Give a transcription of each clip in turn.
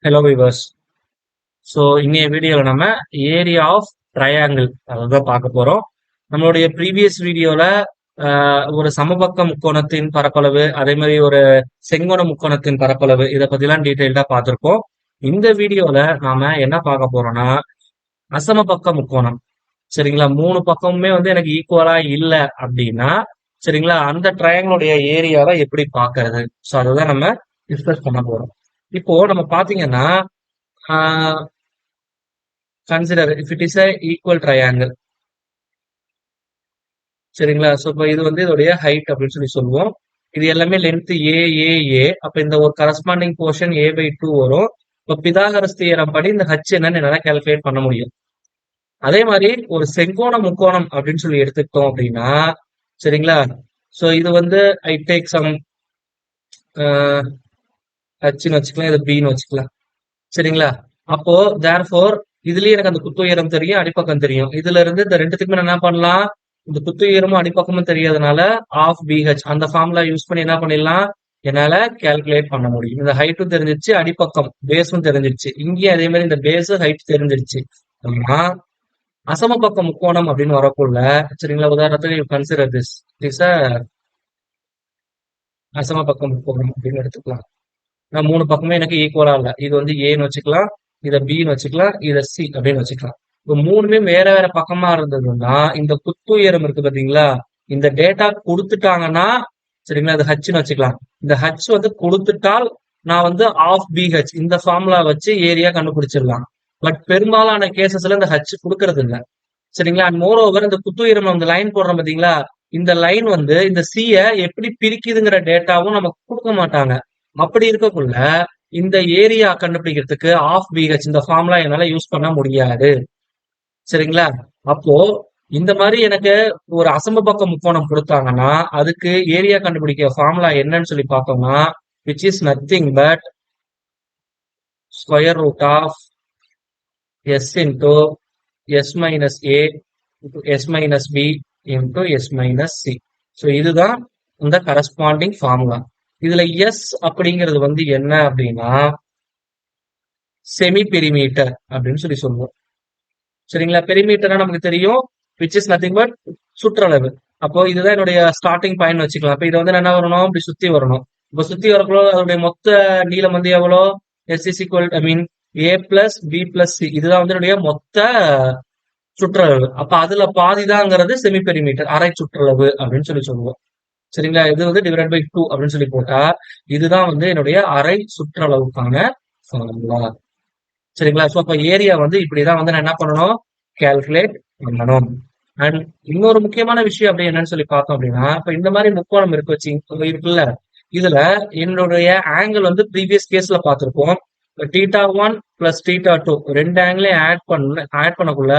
Hello viewers. So இன்னைய வீடியோவில் நம்ம ஏரியா ஆஃப் ட்ரையாங்கிள் அதான் பார்க்க போறோம். நம்மளுடைய ப்ரீவியஸ் வீடியோல ஒரு சமபக்க முக்கோணத்தின் பரப்பளவு, அதே மாதிரி ஒரு செங்கோண முக்கோணத்தின் பரப்பளவு இதை பத்திலாம் டீட்டெயில்டா பார்த்துருப்போம். இந்த வீடியோல நாம என்ன பார்க்க போறோம்னா அசமபக்க முக்கோணம். சரிங்களா, மூணு பக்கமுமே வந்து எனக்கு ஈக்குவலா இல்லை அப்படின்னா சரிங்களா, அந்த ட்ரையாங்கிளுடைய ஏரியாவை எப்படி பார்க்கறது, ஸோ அதுதான் நம்ம டிஸ்கஸ் பண்ண போறோம். இப்போ நம்ம பாத்தீங்கன்னா consider if it is a equal triangle. சரிங்களா, சோ இப்போ இது வந்து இதோடைய ஹைட் அப்படின்னு சொல்லி சொல்லுவோம். இது எல்லாமே லென்த் ஏ. அப்ப இந்த ஒரு கரஸ்பாண்டிங் போர்ஷன் a/2 வரும். இப்போ பிதாகரஸ் தியரம் படி இந்த h என்னன்னு என்னால கால்குலேட் பண்ண முடியும். அதே மாதிரி ஒரு செங்கோண முக்கோணம் அப்படின்னு சொல்லி எடுத்துக்கிட்டோம் அப்படின்னா சரிங்களா, சோ இது வந்து ஐ டேக் சம் ஹச்ன்னு வச்சுக்கலாம், இது பின்னு வச்சுக்கலாம். சரிங்களா, அப்போ தேர்ஃபோர் இதுலயே எனக்கு அந்த குத்து உயரம் தெரியும், அடிப்பக்கம் தெரியும். இதுல இருந்து இந்த ரெண்டுத்துக்குமே நான் என்ன பண்ணலாம், இந்த குத்து உயரமும் அடிப்பக்கமும் தெரியாதனால ஆஃப் பிஹெச் அந்த ஃபார்முலா யூஸ் பண்ணி என்ன பண்ணிடலாம், என்னால கால்குலேட் பண்ண முடியும். இந்த ஹைட்டும் தெரிஞ்சிருச்சு, அடிப்பக்கம் பேஸும் தெரிஞ்சிருச்சு. இங்கேயும் அதே மாதிரி இந்த பேஸ் ஹைட் தெரிஞ்சிருச்சு. ஆனா அசமபக்க முக்கோணம் அப்படின்னு வரக்குள்ள சரிங்களா, உதாரணத்துக்கு you consider this is a அசமபக்க முக்கோணம் அப்படின்னு எடுத்துக்கலாம். நான் மூணு பக்கமே எனக்கு ஈக்குவலா இல்ல. இது வந்து ஏன்னு வச்சுக்கலாம், இதை பின்னு வச்சுக்கலாம், இதை சி அப்படின்னு வச்சுக்கலாம். இப்போ மூணுமே வேற வேற பக்கமா இருந்ததுன்னா இந்த குத்துயரம் இருக்கு பாத்தீங்களா, இந்த டேட்டா கொடுத்துட்டாங்கன்னா சரிங்களா, அது ஹச்னு வச்சுக்கலாம். இந்த ஹச் வந்து கொடுத்துட்டால் நான் வந்து ஆஃப் பிஹெச் இந்த ஃபார்முலா வச்சு ஏரியா கண்டுபிடிச்சிடலாம். பட் பெரும்பாலான கேசஸ்ல இந்த ஹச் கொடுக்கறது இல்லை. சரிங்களா, அண்ட் மோர் ஓவர் இந்த குத்துயரம் இந்த லைன் போடுறோம் பாத்தீங்களா, இந்த லைன் வந்து இந்த சிய எப்படி பிரிக்குதுங்கிற டேட்டாவும் நமக்கு கொடுக்க மாட்டாங்க. அப்படி இருக்கக்குள்ள இந்த ஏரியா கண்டுபிடிக்கிறதுக்கு ஆஃப் பிஹெச் இந்த ஃபார்முலா என்னால யூஸ் பண்ண முடியாது. சரிங்களா, அப்போ இந்த மாதிரி எனக்கு ஒரு அசமபக்க முக்கோணம் கொடுத்தாங்கன்னா அதுக்கு ஏரியா கண்டுபிடிக்க ஃபார்முலா என்னன்னு சொல்லி பார்த்தோம்னா which is nothing but square root of S into S minus A S minus B into S minus C. So இதுதான் இந்த கரஸ்பாண்டிங் ஃபார்முலா. இதுல எஸ் அப்படிங்கிறது வந்து என்ன அப்படின்னா செமி பெரிமீட்டர் அப்படின்னு சொல்லி சொல்லுவோம். சரிங்களா, பெரிமீட்டர்னா நமக்கு தெரியும் விச் இஸ் நத்திங் பட் சுற்றளவு. அப்போ இதுதான் என்னுடைய ஸ்டார்டிங் பாயிண்ட் வச்சுக்கலாம். அப்ப இதை வந்து என்ன வரணும், இப்படி சுத்தி வரணும். இப்போ சுத்தி வரக்குள்ள அதோடைய மொத்த நீளம் வந்து எவ்வளோ, S is equal I mean A plus B plus C, இதுதான் வந்து என்னுடைய மொத்த சுற்றளவு. அப்ப அதுல பாதிதாங்கிறது செமி பெரிமீட்டர், அரை சுற்றளவு அப்படின்னு சொல்லி சொல்லுவோம். சரிங்களா, இது வந்து டிவைட் பை 2 அப்படின்னு சொல்லி போட்டா இதுதான் வந்து என்னுடைய அரை சுற்றளவுக்கான ஃபார்முலா. சரிங்களா, ஸோ அப்ப ஏரியா வந்து இப்படிதான் வந்து நான் என்ன பண்ணணும், கால்குலேட் பண்ணணும். அண்ட் இன்னொரு முக்கியமான விஷயம் அப்படி என்னன்னு சொல்லி பார்த்தோம் அப்படின்னா, இப்ப இந்த மாதிரி முக்கோணம் இருக்கு வச்சு இருக்குல்ல, இதுல என்னுடைய ஆங்கிள் வந்து ப்ரீவியஸ் கேஸ்ல பார்த்திருப்போம். θ1 பிளஸ் θ2 ரெண்டு ஆங்கிளையும் ஆட் பண்ணக்குள்ள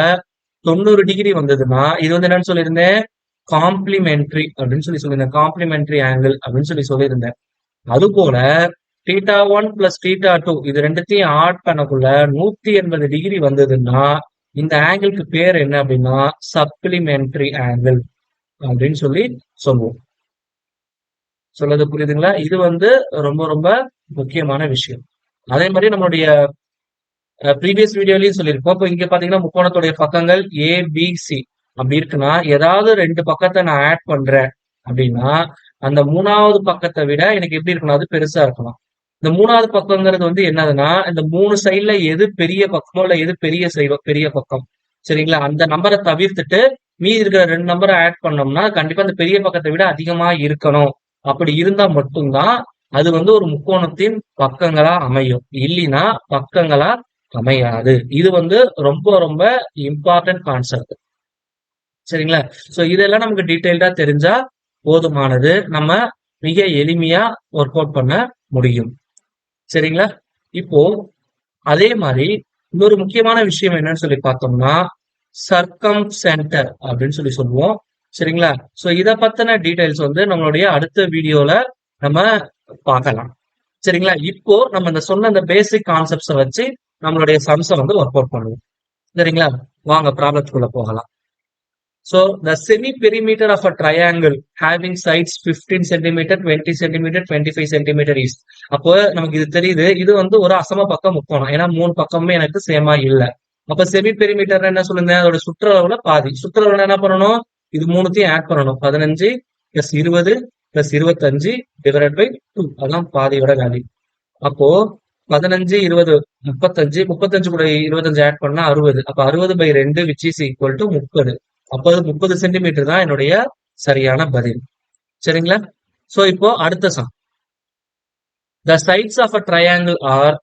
90 டிகிரி வந்ததுன்னா இது வந்து என்னன்னு சொல்லியிருந்தேன், காம்ப்ளிமெண்ட்ரி அப்படின்னு சொல்லி சொல்லியிருந்தேன், காம்ப்ளிமெண்ட்ரி ஆங்கிள் அப்படின்னு சொல்லி சொல்லியிருந்தேன். அது போல θ1 பிளஸ் θ2 இது ரெண்டுத்தையும் ஆட் பண்ணக்குள்ள 180 டிகிரி வந்ததுன்னா இந்த ஆங்கிளுக்கு பேர் என்ன அப்படின்னா சப்ளிமெண்ட்ரி ஆங்கிள் அப்படின்னு சொல்லி சொல்லுவோம். சொல்றது புரியுதுங்களா, இது வந்து ரொம்ப ரொம்ப முக்கியமான விஷயம். அதே மாதிரி நம்மளுடைய ப்ரீவியஸ் வீடியோலயும் சொல்லியிருக்கோம். இப்போ இங்க பாத்தீங்கன்னா முக்கோணத்துடைய பக்கங்கள் ஏ பி சி அப்படி இருக்குன்னா ஏதாவது ரெண்டு பக்கத்தை நான் ஆட் பண்றேன் அப்படின்னா அந்த மூணாவது பக்கத்தை விட எனக்கு எப்படி இருக்கணும், அது பெருசா இருக்கணும். இந்த மூணாவது பக்கங்கிறது வந்து என்னதுன்னா இந்த மூணு சைட்ல எது பெரிய பக்கமோ இல்ல எது பெரிய பக்கம் சரிங்களா, அந்த நம்பரை தவிர்த்துட்டு மீதி இருக்கிற ரெண்டு நம்பரை ஆட் பண்ணோம்னா கண்டிப்பா அந்த பெரிய பக்கத்தை விட அதிகமா இருக்கணும். அப்படி இருந்தா மட்டும்தான் அது வந்து ஒரு முக்கோணத்தின் பக்கங்களா அமையும், இல்லைன்னா பக்கங்களா அமையாது. இது வந்து ரொம்ப ரொம்ப இம்பார்ட்டன்ட் கான்செப்ட். சரிங்களா, சோ இதெல்லாம் நமக்கு டீட்டெயில்டா தெரிஞ்சா போதுமானது, நம்ம மிக எளிமையா ஒர்க் அவுட் பண்ண முடியும். சரிங்களா, இப்போ அதே மாதிரி இன்னொரு முக்கியமான விஷயம் என்னன்னு சொல்லி பார்த்தோம்னா சர்க்கம் சென்டர் அப்படின்னு சொல்லி சொல்லுவோம். சரிங்களா, சோ இத பத்தின டீடைல்ஸ் வந்து நம்மளுடைய அடுத்த வீடியோல நம்ம பார்க்கலாம். சரிங்களா, இப்போ நம்ம இந்த சொன்ன இந்த பேசிக் கான்செப்ட்ஸை வச்சு நம்மளுடைய சம்ஸை வந்து ஒர்க் அவுட் பண்ணுவோம். சரிங்களா, வாங்க ப்ராப்ளத்துக்குள்ள போகலாம். So the semi perimeter of a triangle having sides 15 centimeter, 20 centimeter, 25 centimeter is. அப்போ நமக்கு இது தெரியுது. இது வந்து ஒரு அசம பக்க முக்கோணம். ஏன்னா 3 பக்கமுமே எனக்கு சேமா இல்ல. அப்ப செமி பெரிமீட்டர் என்ன சொல்லுங்க? அதோட சுற்றளவுல பாதி. சுற்றளவுல என்ன பண்ணணும்? இது மூணுத்தையும் ஆட் பண்ணணும். 15 பிளஸ் 20 பிளஸ் 25 டிவைடட் பை 2. அதான் பாதியோட வேல்யூ. அப்போ 15, 20, 35, 35 கூட 25 ஆட் பண்ணா 60. அப்ப 60/2 விச் இஸ் ஈக்குவல் டு 30. அப்போ 30 சென்டிமீட்டர் தான் என்னுடைய சரியான பதில். சரிங்களா? சோ இப்போ அடுத்த some. The sides of a triangle are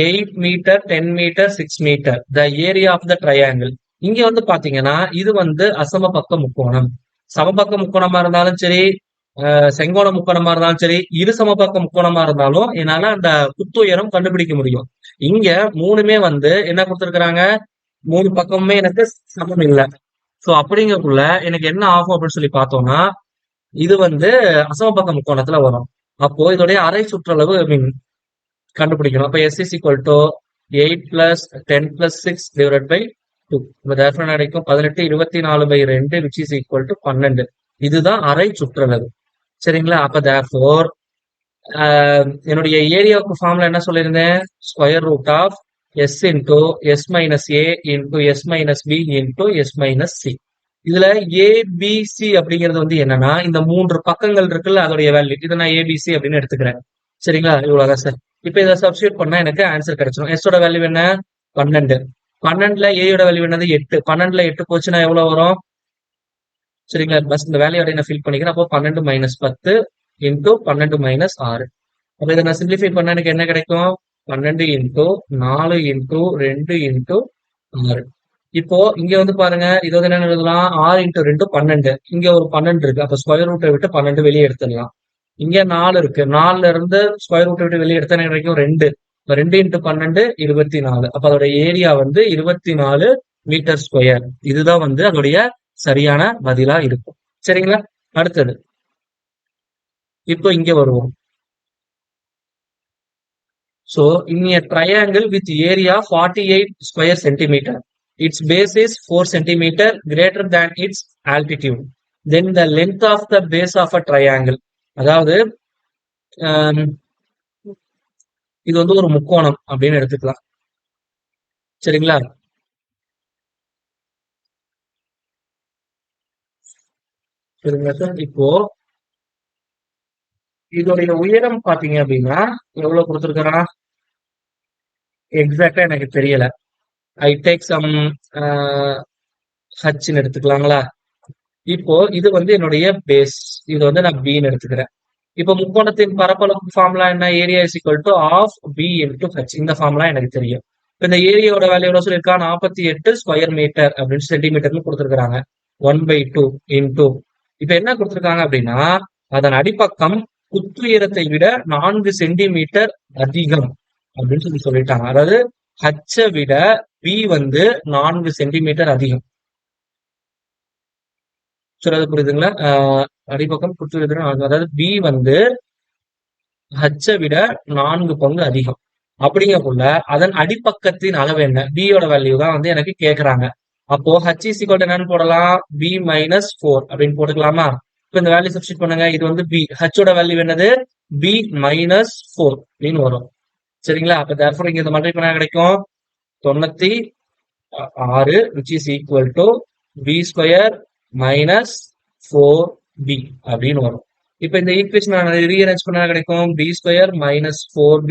8 meter, 10 meter, 6 meter. The area of the triangle. இங்க வந்து பாத்தீங்கன்னா இது வந்து அசம பக்க முக்கோணம். சமபக்க முக்கோணமா இருந்தாலும் சரி, செங்கோண முக்கோணமா இருந்தாலும் சரி, இரு சமபக்க முக்கோணமா இருந்தாலும் என்னால அந்த குத்துயரம் கண்டுபிடிக்க முடியும். இங்க மூணுமே வந்து என்ன கொடுத்திருக்கிறாங்க? 3 பக்கமுமே எனக்கு சமம் இல்லை. சோ அப்படிங்கக்குள்ள எனக்கு என்ன ஆகும் அப்படின்னு சொல்லி பார்த்தோம்னா, இது வந்து அசமபக்க முக்கோணத்துல வரும். அப்போ இதோடைய அரை சுற்றளவு மீன் கண்டுபிடிக்கணும். அப்ப S is equal to 8 plus 10 plus 6 divided by 2. இப்ப therefore கிடைக்கும் 18, 24/2 which is equal to 12. இதுதான் அரை சுற்றளவு. சரிங்களா? அப்ப therefore என்னுடைய ஏரியாவுக்கு ஃபார்முலா என்ன சொல்லியிருந்தேன்? Square root of S into S minus A into S minus B into S minus C. இதுல ABC அப்படிங்கிறது வந்து என்னன்னா, இந்த 3 பக்கங்கள் இருக்குல்ல, அதோடைய வேல்யூ. இதை நான் ABC அப்படின்னு எடுத்துக்கிறேன். சரிங்களா? இவ்வளவுதான் சார். இப்ப இதை சப்ஸ்டியூட் பண்ணா எனக்கு ஆன்சர் கிடைச்சிடும். S ஓட வேல்யூ என்ன? 12. 12ல A யோட வேல்யூ என்னது? 8. 12ல 8 போச்சுன்னா எவ்வளவு வரும்? சரிங்களா? பஸ் இந்த வேல்யூ அப்படியே நான் ஃபில் பண்ணிக்கிறேன். அப்போ 12 minus 10 into 12 minus 6. அப்ப இதை நான் சிம்பிளிஃபை பண்ணா எனக்கு என்ன கிடைக்கும்? 12 into 4 into 2 into 6. இப்போ இங்க வந்து பாருங்க, இது வந்து என்ன எழுதலாம்? 6 into 2 12. இங்க ஒரு 12 இருக்கு. அப்ப ஸ்கொயர் ரூட்டை விட்டு 12 வெளியே எடுத்துடலாம். இங்க 4 இருக்கு. 4ல இருந்து ஸ்கொயர் ரூட்டை விட்டு வெளியே எடுத்தா கிடைக்கும் 2. 2 into 12 24. அப்ப அதோட ஏரியா வந்து 24 மீட்டர் ஸ்கொயர். இதுதான் வந்து அதோடைய சரியான பதிலா இருக்கும். சரிங்களா? அடுத்தது இப்போ இங்க வருவோம். So in a triangle with area 48 square centimeter, its base is 4 centimeter greater than its altitude. Then the length of the base of a triangle. அதாவது இது வந்து ஒரு முக்கோணம் அப்படின்னு எடுத்துக்கலாம். சரிங்களா? சரிங்களா சார்? இப்போ இதோடைய உயரம் பாத்தீங்க அப்படின்னா எவ்வளவு கொடுத்துருக்கான்? எக்ஸாக்டா எனக்கு தெரியல. ஐ டேக் சம் ஹச்ன்னு எடுத்துக்கலாங்களா? இப்போ இது வந்து என்னுடைய பேஸ். இது வந்து நான் பின்னு எடுத்துக்கிறேன். இப்போ முக்கோணத்தின் பரப்பளவு ஃபார்முலா என்ன? Area is equal to half B into H. இந்த ஃபார்முலா எனக்கு தெரியும். இப்போ இந்த ஏரியாவோட வேல்யூ எவ்வளவு சொல்லியிருக்கா? 48 ஸ்கொயர் மீட்டர் அப்படின்னு சென்டிமீட்டர்னு கொடுத்துருக்காங்க. 1/2 இன்டூ இப்ப என்ன கொடுத்துருக்காங்க அப்படின்னா, அதன் அடிப்பக்கம் குத்துயரத்தை விட 4 சென்டிமீட்டர் அதிகம் அப்படின்னு சொல்லிட்டாங்க. அதாவது ஹச்சை விட பி வந்து 4 சென்டிமீட்டர் அதிகம். சொல்றது புரியுதுங்களா? அடிப்பக்கம் குத்துயரத்தை, அதாவது பி வந்து ஹச்சை விட 4 பங்கு அதிகம். அப்படிங்கக்குள்ள அதன் அடிப்பக்கத்தின் அளவு என்ன? பியோட வேல்யூ தான் வந்து எனக்கு கேக்குறாங்க. அப்போ ஹச் இஸ் ஈக்குவல் என்னன்னு போடலாம்? பி மைனஸ் 4 அப்படின்னு போட்டுக்கலாமா? இப்ப இந்த வேல்யூ சப்ஸ்டிட் பண்ணுங்க. இது வந்து பி. ஹச்சோட வேல்யூ என்னது? பி மைனஸ் 4 அப்படின்னு வரும். சரிங்களா? அப்ப therefore இங்க இந்த மல்டிப்ளை பண்ணா கிடைக்கும் 96 which is equal to b square minus 4b அப்படின்னு வரும். இப்ப இந்த ஈக்குவேஷன் நான் ரீஅரேஞ்ச் பண்ணா கிடைக்கும் b square minus 4b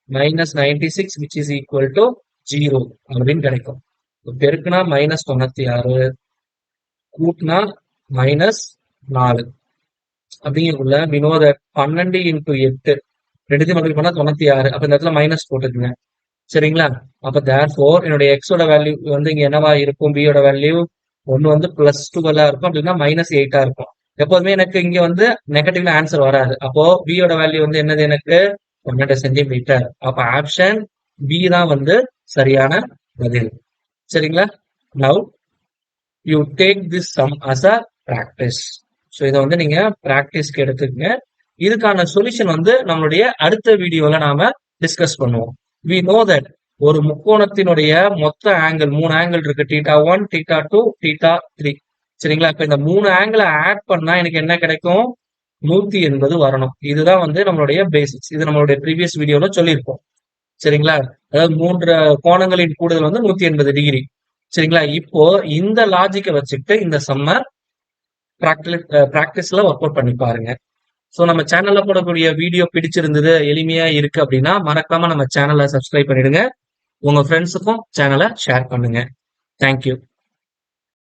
minus 96 which is equal to 0 அப்படின்னு கிடைக்கும். பெருக்குனா மைனஸ் 96, கூட்டினா மைனஸ் 4 அப்படிங்கக்குள்ள வினோத 12 into 8 ரெண்டுத்தையும் மல்டிப்ளை பண்ணா 96. அப்ப இந்த இடத்துல மைனஸ் போட்டுக்குங்க. சரிங்களா? அப்ப therefore என்னுடைய எக்ஸோட வேல்யூ வந்து இங்க என்னவா இருக்கும்? பியோட வேல்யூ ஒன்னு வந்து பிளஸ் 12 இருக்கும், அப்படின்னா மைனஸ் 8 இருக்கும். எப்போதுமே எனக்கு இங்க வந்து நெகட்டிவ்ல ஆன்சர் வராது. அப்போ பியோட வேல்யூ வந்து என்னது? எனக்கு 12 சென்டிமீட்டர். அப்ப ஆப்ஷன் பி தான் வந்து சரியான பதில். சரிங்களா? Now you take this sum as a practice. So இதை வந்து நீங்க பிராக்டிஸ்க்கு எடுத்துக்கங்க. இதுக்கான சொல்யூஷன் வந்து நம்மளுடைய அடுத்த வீடியோல நாம டிஸ்கஸ் பண்ணுவோம். we know that ஒரு முக்கோணத்தினுடைய மொத்த ஆங்கிள் 3 ஆங்கிள் இருக்கு. θ1, θ2, θ3. சரிங்களா? இப்ப இந்த 3 ஆங்கிள ஆட் பண்ணா எனக்கு என்ன கிடைக்கும்? 180 வரணும். இதுதான் வந்து நம்மளுடைய பேசிக்ஸ். இது நம்மளுடைய ப்ரீவியஸ் வீடியோல சொல்லியிருப்போம். சரிங்களா? அதாவது 3 கோணங்களின் கூடுதல் வந்து 180 டிகிரி. சரிங்களா? இப்போ இந்த லாஜிக்க வச்சுக்கிட்டு இந்த சம்ம பிராக்டிஸ்ல ஒர்க் அவுட் பண்ணி பாருங்க. ஸோ நம்ம சேனல்ல போடக்கூடிய வீடியோ பிடிச்சிருந்தது, எளிமையா இருக்கு அப்படின்னா, மறக்காம நம்ம சேனல சப்ஸ்கிரைப் பண்ணிடுங்க. உங்க ஃப்ரெண்ட்ஸுக்கும் சேனல ஷேர் பண்ணுங்க. Thank you.